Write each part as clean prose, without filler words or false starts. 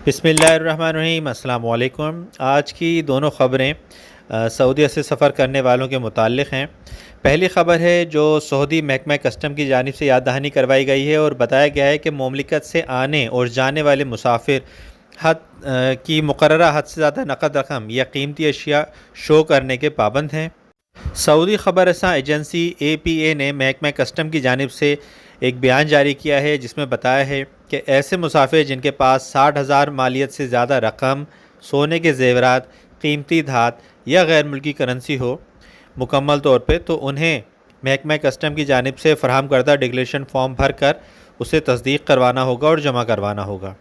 بسم اللہ الرحمن الرحیم۔ السلام علیکم۔ آج کی دونوں خبریں سعودیہ سے سفر کرنے والوں کے متعلق ہیں۔ پہلی خبر ہے جو سعودی محکمہ کسٹم کی جانب سے یاد دہانی کروائی گئی ہے اور بتایا گیا ہے کہ مملکت سے آنے اور جانے والے مسافر حد کی مقررہ حد سے زیادہ نقد رقم یا قیمتی اشیاء شو کرنے کے پابند ہیں۔ سعودی خبر رساں ایجنسی APA نے محکمہ کسٹم کی جانب سے ایک بیان جاری کیا ہے جس میں بتایا ہے کہ ایسے مسافر جن کے پاس 60,000 مالیت سے زیادہ رقم، سونے کے زیورات، قیمتی دھات یا غیر ملکی کرنسی ہو مکمل طور پہ، تو انہیں محکمہ کسٹم کی جانب سے فراہم کردہ ڈکلیریشن فارم بھر کر اسے تصدیق کروانا ہوگا اور جمع کروانا ہوگا۔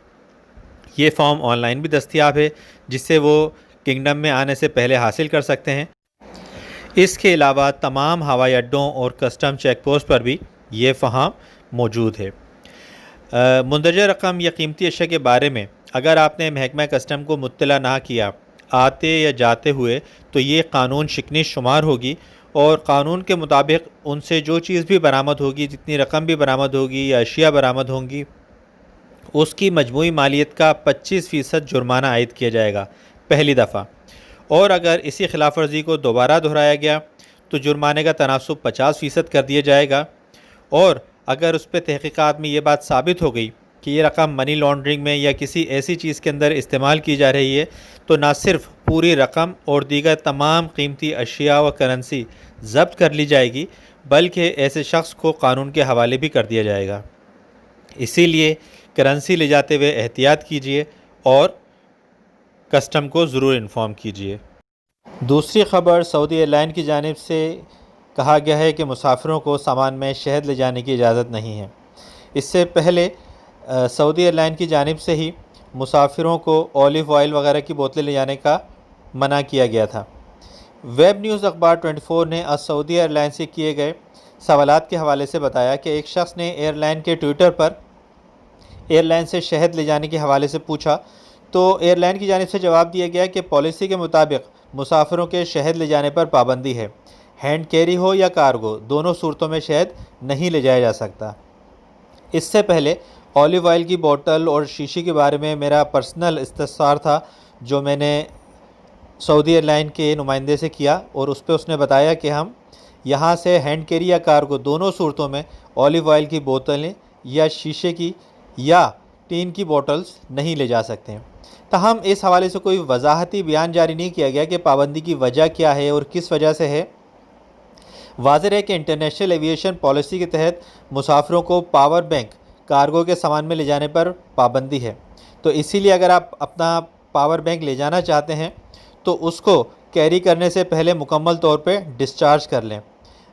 یہ فارم آن لائن بھی دستیاب ہے جس سے وہ کنگڈم میں آنے سے پہلے حاصل کر سکتے ہیں۔ اس کے علاوہ تمام ہوائی اڈوں اور کسٹم چیک پوسٹ پر بھی یہ فہم موجود ہے۔ مندرجہ رقم یا قیمتی اشیاء کے بارے میں اگر آپ نے محکمہ کسٹم کو مطلع نہ کیا آتے یا جاتے ہوئے تو یہ قانون شکنی شمار ہوگی، اور قانون کے مطابق ان سے جو چیز بھی برآمد ہوگی، جتنی رقم بھی برآمد ہوگی یا اشیاء برآمد ہوں گی، اس کی مجموعی مالیت کا 25% جرمانہ عائد کیا جائے گا پہلی دفعہ، اور اگر اسی خلاف ورزی کو دوبارہ دہرایا گیا تو جرمانے کا تناسب 50% کر دیا جائے گا، اور اگر اس پہ تحقیقات میں یہ بات ثابت ہو گئی کہ یہ رقم منی لانڈرنگ میں یا کسی ایسی چیز کے اندر استعمال کی جا رہی ہے تو نہ صرف پوری رقم اور دیگر تمام قیمتی اشیاء و کرنسی ضبط کر لی جائے گی بلکہ ایسے شخص کو قانون کے حوالے بھی کر دیا جائے گا۔ اسی لیے کرنسی لے جاتے ہوئے احتیاط کیجیے اور کسٹم کو ضرور انفارم کیجیے۔ دوسری خبر سعودی ایئر لائن کی جانب سے کہا گیا ہے کہ مسافروں کو سامان میں شہد لے جانے کی اجازت نہیں ہے۔ اس سے پہلے سعودی ایئر لائن کی جانب سے ہی مسافروں کو اولیو آئل وغیرہ کی بوتلیں لے جانے کا منع کیا گیا تھا۔ ویب نیوز اخبار 24 نے سعودی ایئر لائن سے کیے گئے سوالات کے حوالے سے بتایا کہ ایک شخص نے ایئر لائن کے ٹویٹر پر ایئر لائن سے شہد لے جانے کے حوالے سے پوچھا تو ایئر لائن کی جانب سے جواب دیا گیا کہ پالیسی کے مطابق مسافروں کے شہد لے جانے پر پابندی ہے۔ ہینڈ کیری ہو یا کارگو، دونوں صورتوں میں شہد نہیں لے جایا جا سکتا۔ اس سے پہلے اولیو آئل کی بوتل اور شیشے کے بارے میں میرا پرسنل استفسار تھا جو میں نے سعودی ایئر لائن کے نمائندے سے کیا، اور اس پہ اس نے بتایا کہ ہم یہاں سے ہینڈ کیری یا کارگو دونوں صورتوں میں اولیو آئل کی بوتلیں یا شیشے کی یا ٹین کی بوٹلز نہیں لے جا سکتے ہیں۔ تاہم اس حوالے سے کوئی وضاحتی بیان جاری نہیں کیا گیا کہ پابندی کی وجہ کیا ہے اور کس وجہ سے ہے۔ واضح ہے کہ انٹرنیشنل ایویشن پالیسی کے تحت مسافروں کو پاور بینک کارگو کے سامان میں لے جانے پر پابندی ہے، تو اسی لیے اگر آپ اپنا پاور بینک لے جانا چاہتے ہیں تو اس کو کیری کرنے سے پہلے مکمل طور پہ ڈسچارج کر لیں،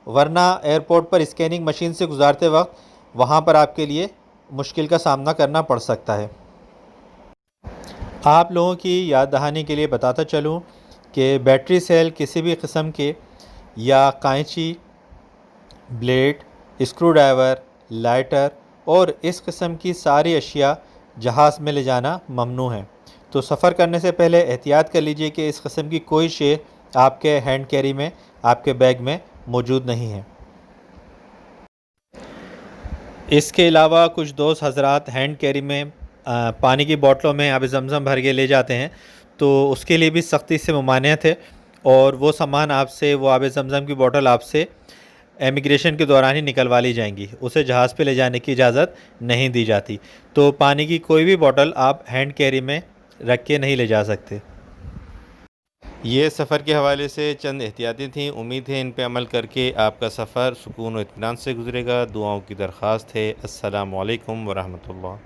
ورنہ ایئرپورٹ پر اسکیننگ مشین سے گزارتے وقت وہاں پر آپ کے لیے مشکل کا سامنا کرنا پڑ سکتا ہے۔ آپ لوگوں کی یاد دہانی کے لیے بتاتا چلوں کہ بیٹری سیل کسی بھی قسم کے یا قینچی، بلیڈ، اسکرو ڈرائیور، لائٹر اور اس قسم کی ساری اشیاء جہاز میں لے جانا ممنوع ہے، تو سفر کرنے سے پہلے احتیاط کر لیجئے کہ اس قسم کی کوئی شے آپ کے ہینڈ کیری میں، آپ کے بیگ میں موجود نہیں ہے۔ اس کے علاوہ کچھ دوست حضرات ہینڈ کیری میں پانی کی بوتلوں میں آب زمزم بھر کے لے جاتے ہیں، تو اس کے لیے بھی سختی سے ممانعت ہے، اور وہ سامان آپ سے، وہ آب زمزم کی بوتل آپ سے امیگریشن کے دوران ہی نکلوا لی جائیں گی، اسے جہاز پہ لے جانے کی اجازت نہیں دی جاتی، تو پانی کی کوئی بھی بوتل آپ ہینڈ کیری میں رکھ کے نہیں لے جا سکتے۔ یہ سفر کے حوالے سے چند احتیاطی تھیں، امید ہے ان پہ عمل کر کے آپ کا سفر سکون و اطمینان سے گزرے گا۔ دعاؤں کی درخواست ہے۔ السلام علیکم ورحمۃ اللہ۔